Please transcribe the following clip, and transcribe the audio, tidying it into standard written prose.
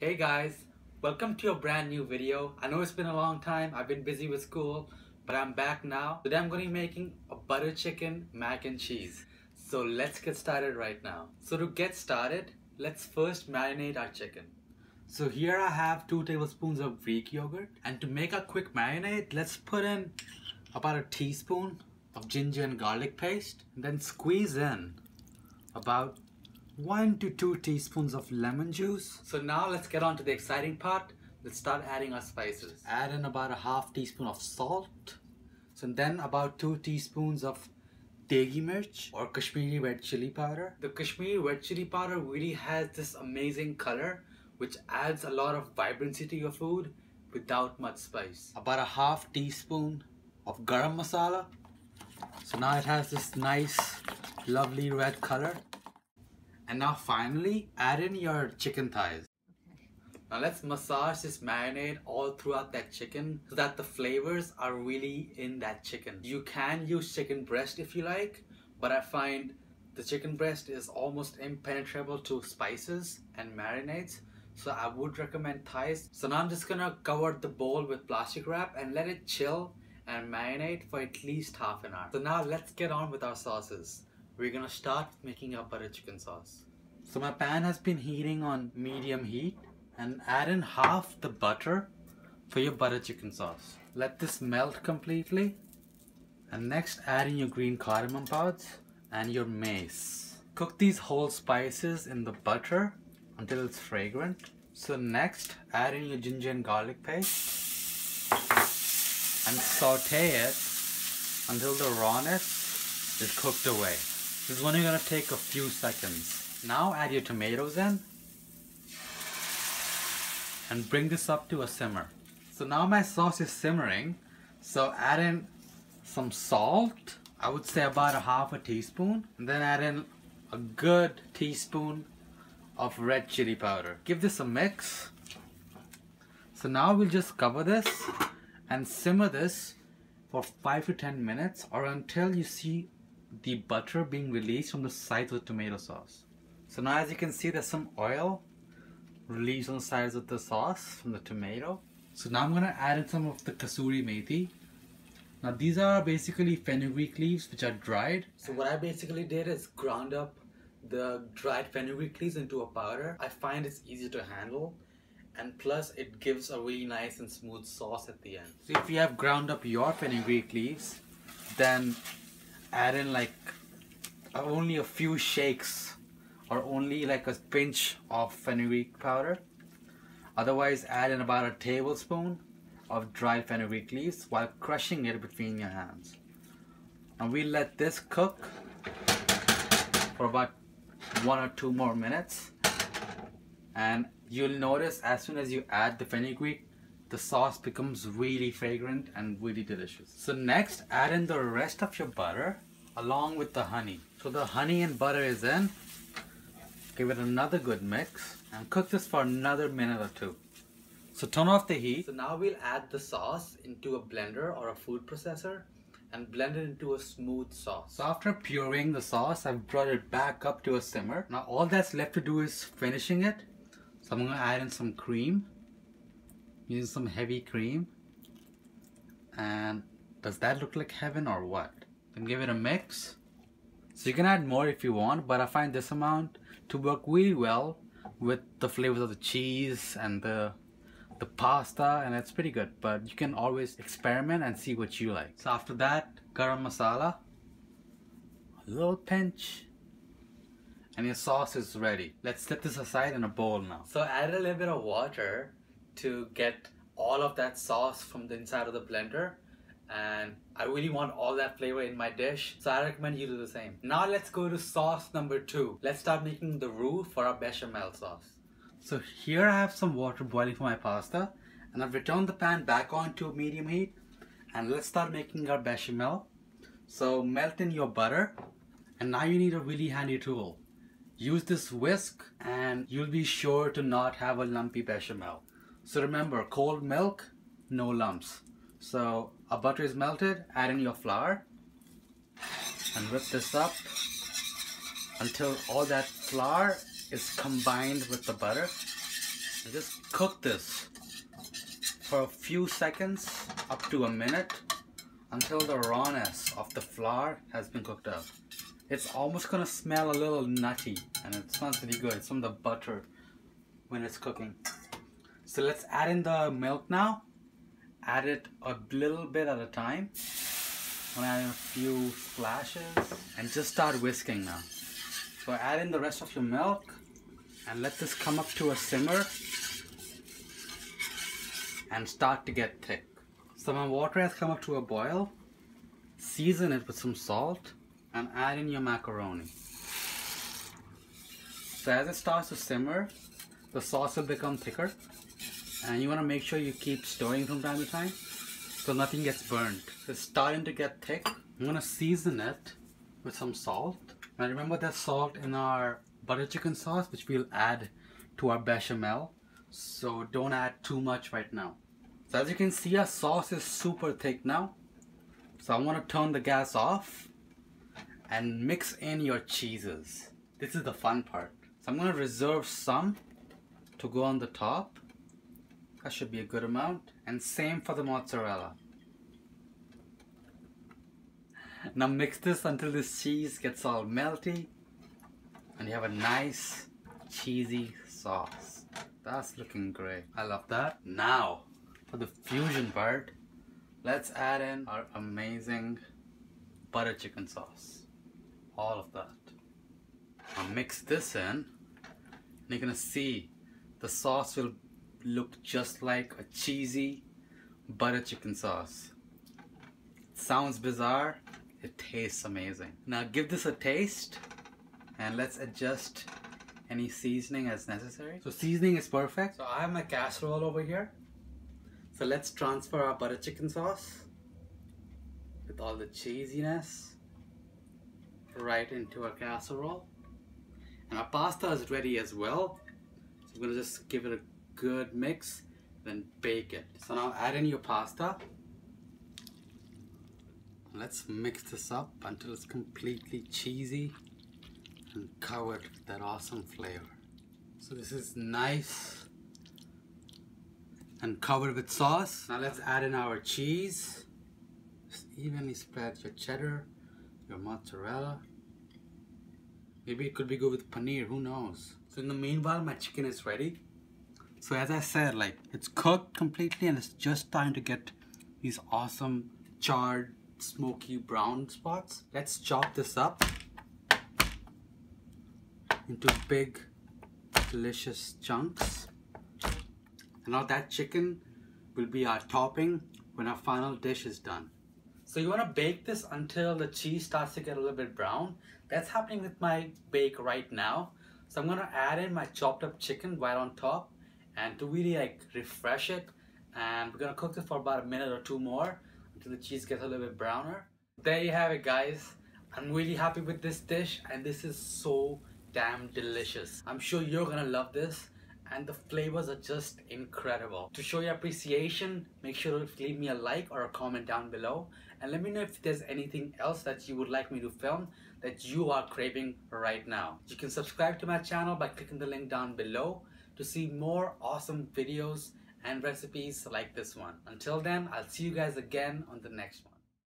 Hey guys, welcome to a brand new video. I know it's been a long time, I've been busy with school, but I'm back now. Today I'm going to be making a butter chicken mac and cheese. So let's get started right now. So to get started, let's first marinate our chicken. So here I have 2 tablespoons of Greek yogurt, and to make a quick marinade, let's put in about a teaspoon of ginger and garlic paste, and then squeeze in about 1 to 2 teaspoons of lemon juice. So now let's get on to the exciting part. Let's start adding our spices. Add in about a half teaspoon of salt. So then about 2 teaspoons of degi mirch or Kashmiri red chili powder. The Kashmiri red chili powder really has this amazing color which adds a lot of vibrancy to your food without much spice. About a half teaspoon of garam masala. So now it has this nice lovely red color. And now finally, add in your chicken thighs. Now let's massage this marinade all throughout that chicken so that the flavors are really in that chicken. You can use chicken breast if you like, but I find the chicken breast is almost impenetrable to spices and marinades. So I would recommend thighs. So now I'm just gonna cover the bowl with plastic wrap and let it chill and marinate for at least half an hour. So now let's get on with our sauces. We're gonna start making our butter chicken sauce. So my pan has been heating on medium heat, and add in half the butter for your butter chicken sauce. Let this melt completely, and next add in your green cardamom pods and your mace. Cook these whole spices in the butter until it's fragrant. So next add in your ginger and garlic paste and saute it until the rawness is cooked away. This is only going to take a few seconds. Now add your tomatoes in and bring this up to a simmer. So now my sauce is simmering, so add in some salt. I would say about a half a teaspoon, and then add in a good teaspoon of red chili powder. Give this a mix. So now we'll just cover this and simmer this for 5 to 10 minutes or until you see the butter being released from the sides of the tomato sauce. So now as you can see, there's some oil released on the sides of the sauce from the tomato. So now I'm going to add in some of the kasuri methi. Now these are basically fenugreek leaves which are dried. So what I basically did is ground up the dried fenugreek leaves into a powder. I find it's easier to handle, and plus it gives a really nice and smooth sauce at the end. So if you have ground up your fenugreek leaves, then add in like only a few shakes or only like a pinch of fenugreek powder. Otherwise add in about a tablespoon of dry fenugreek leaves while crushing it between your hands. And we'll let this cook for about 1 or 2 more minutes, and you'll notice as soon as you add the fenugreek, the sauce becomes really fragrant and really delicious. So next, add in the rest of your butter along with the honey. So the honey and butter is in. Give it another good mix and cook this for another minute or 2. So turn off the heat. So now we'll add the sauce into a blender or a food processor and blend it into a smooth sauce. So after pureeing the sauce, I've brought it back up to a simmer. Now all that's left to do is finishing it. So I'm going to add in some cream. Using some heavy cream. And does that look like heaven or what? Then give it a mix. So you can add more if you want, but I find this amount to work really well with the flavors of the cheese and the pasta, and it's pretty good. But you can always experiment and see what you like. So after that, garam masala, a little pinch, and your sauce is ready. Let's set this aside in a bowl now. So add a little bit of water to get all of that sauce from the inside of the blender, and I really want all that flavor in my dish, so I recommend you do the same. Now let's go to sauce number 2. Let's start making the roux for our bechamel sauce. So here I have some water boiling for my pasta, and I've returned the pan back on to medium heat, and let's start making our bechamel. So melt in your butter, and now you need a really handy tool. Use this whisk and you'll be sure to not have a lumpy bechamel. So remember, cold milk, no lumps. So our butter is melted, add in your flour and whip this up until all that flour is combined with the butter. And just cook this for a few seconds up to a minute until the rawness of the flour has been cooked up. It's almost gonna smell a little nutty and it smells really good. It's from the butter when it's cooking. So let's add in the milk now. Add it a little bit at a time. I'm gonna add in a few splashes and just start whisking now. So add in the rest of your milk and let this come up to a simmer and start to get thick. So my water has come up to a boil. Season it with some salt and add in your macaroni. So as it starts to simmer, the sauce will become thicker and you want to make sure you keep stirring from time to time so nothing gets burnt. It's starting to get thick. I'm going to season it with some salt. Now remember there's salt in our butter chicken sauce which we'll add to our bechamel, so don't add too much right now. So as you can see, our sauce is super thick now. So I want to turn the gas off and mix in your cheeses. This is the fun part. So I'm going to reserve some to go on the top. That should be a good amount. And same for the mozzarella. Now mix this until this cheese gets all melty and you have a nice cheesy sauce. That's looking great. I love that. Now for the fusion part, let's add in our amazing butter chicken sauce. All of that. I'll mix this in and you're gonna see the sauce will look just like a cheesy butter chicken sauce. It sounds bizarre, it tastes amazing. Now give this a taste and let's adjust any seasoning as necessary. So seasoning is perfect. So I have my casserole over here. So let's transfer our butter chicken sauce with all the cheesiness right into our casserole. And our pasta is ready as well. So we're gonna just give it a good mix, then bake it. So now add in your pasta. Let's mix this up until it's completely cheesy and covered with that awesome flavor. So this is nice and covered with sauce. Now let's add in our cheese. Just evenly spread your cheddar, your mozzarella. Maybe it could be good with paneer, who knows. So in the meanwhile, my chicken is ready. So as I said, like, it's cooked completely and it's just time to get these awesome charred, smoky brown spots. Let's chop this up into big, delicious chunks. And now that chicken will be our topping when our final dish is done. So you want to bake this until the cheese starts to get a little bit brown. That's happening with my bake right now. So I'm going to add in my chopped up chicken right on top and to really like refresh it. And we're going to cook it for about a minute or two more until the cheese gets a little bit browner. There you have it, guys. I'm really happy with this dish and this is so damn delicious. I'm sure you're going to love this. And the flavors are just incredible. To show your appreciation, make sure to leave me a like or a comment down below. And let me know if there's anything else that you would like me to film that you are craving right now. You can subscribe to my channel by clicking the link down below to see more awesome videos and recipes like this one. Until then, I'll see you guys again on the next one.